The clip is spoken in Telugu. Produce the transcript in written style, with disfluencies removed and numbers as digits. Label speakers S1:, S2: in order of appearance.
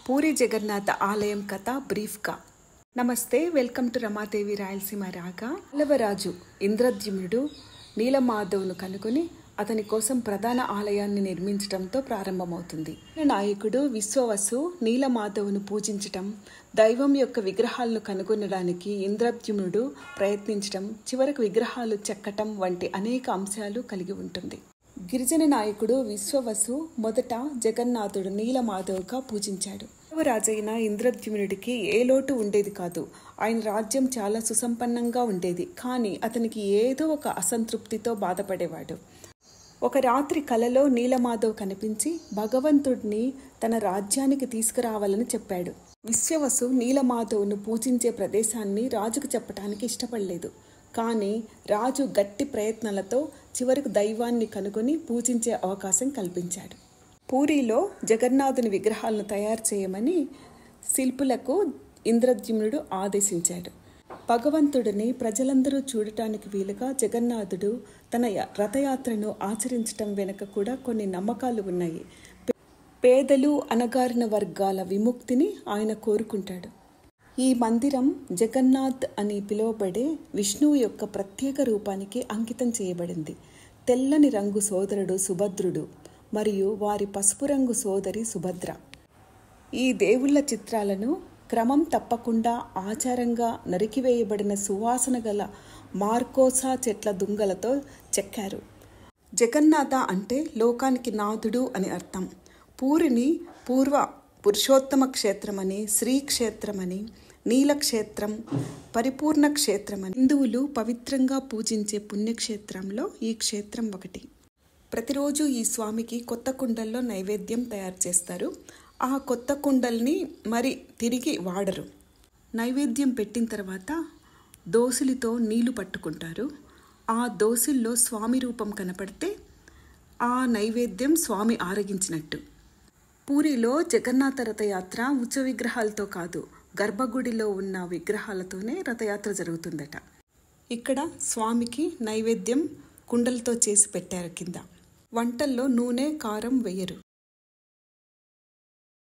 S1: పూరి జగన్నాథ ఆలయం కథ బ్రీఫ్గా. నమస్తే, వెల్కమ్ టు రమాదేవి రాయలసీమ రాగా. పల్లవరాజు ఇంద్రద్యుమ్నుడు నీలమాధవ్ను కనుగొని అతని కోసం ప్రధాన ఆలయాన్ని నిర్మించడంతో ప్రారంభమవుతుంది. నాయకుడు విశ్వవసు నీలమాధవ్ను పూజించటం, దైవం యొక్క విగ్రహాలను కనుగొనడానికి ఇంద్రద్యుమ్నుడు ప్రయత్నించటం, చివరకు విగ్రహాలు చెక్కటం వంటి అనేక అంశాలు కలిగి ఉంటుంది. గిరిజన నాయకుడు విశ్వవసు మొదట జగన్నాథుడు నీలమాధవ్గా పూజించాడు. రాజైన ఇంద్రద్యుమ్నుడికి ఏ లోటు ఉండేది కాదు. ఆయన రాజ్యం చాలా సుసంపన్నంగా ఉండేది. కానీ అతనికి ఏదో ఒక అసంతృప్తితో బాధపడేవాడు. ఒక రాత్రి కలలో నీలమాధవ్ కనిపించి భగవంతుడిని తన రాజ్యానికి తీసుకురావాలని చెప్పాడు. విశ్వవసు నీలమాధవ్ను పూజించే ప్రదేశాన్ని రాజుకు చెప్పడానికి ఇష్టపడలేదు. కానీ రాజు గట్టి ప్రయత్నాలతో చివరకు దైవాన్ని కనుగొని పూజించే అవకాశం కల్పించాడు. పూరిలో జగన్నాథుని విగ్రహాలను తయారు చేయమని శిల్పులకు ఇంద్రద్యుమ్నుడు ఆదేశించాడు. భగవంతుడిని ప్రజలందరూ చూడటానికి వీలుగా జగన్నాథుడు తన రథయాత్రను ఆచరించటం వెనుక కూడా కొన్ని నమ్మకాలు ఉన్నాయి. పేదలు, అణగారిన వర్గాల విముక్తిని ఆయన కోరుకుంటాడు. ఈ మందిరం జగన్నాథ్ అని పిలువబడే విష్ణువు యొక్క ప్రత్యేక రూపానికి అంకితం చేయబడింది. తెల్లని రంగు సోదరుడు సుభద్రుడు మరియు వారి పసుపు రంగు సోదరి సుభద్ర. ఈ దేవుళ్ళ చిత్రాలను క్రమం తప్పకుండా ఆచారంగా నరికివేయబడిన సువాసన గల మార్కోసా చెట్ల దుంగలతో చెక్కారు. జగన్నాథ అంటే లోకానికి నాథుడు అని అర్థం. పూరిని పూర్వ పురుషోత్తమ క్షేత్రమని, శ్రీక్షేత్రమని, నీలక్షేత్రం, పరిపూర్ణ క్షేత్రమని హిందువులు పవిత్రంగా పూజించే పుణ్యక్షేత్రంలో ఈ క్షేత్రం ఒకటి. ప్రతిరోజు ఈ స్వామికి కొత్త కుండల్లో నైవేద్యం తయారు చేస్తారు. ఆ కొత్త కుండల్ని మరి తిరిగి వాడరు. నైవేద్యం పెట్టిన తర్వాత దోసిలితో నీళ్లు పట్టుకుంటారు. ఆ దోసిల్లో స్వామి రూపం కనపడితే ఆ నైవేద్యం స్వామి ఆరగించినట్టు. పూరిలో జగన్నాథ రథయాత్ర ఉత్సవ విగ్రహాలతో కాదు, గర్భగుడిలో ఉన్న విగ్రహాలతోనే రథయాత్ర జరుగుతుందట. ఇక్కడ స్వామికి నైవేద్యం కుండలతో చేసి పెట్టారు. కింద వంటల్లో నూనె, కారం వేయరు.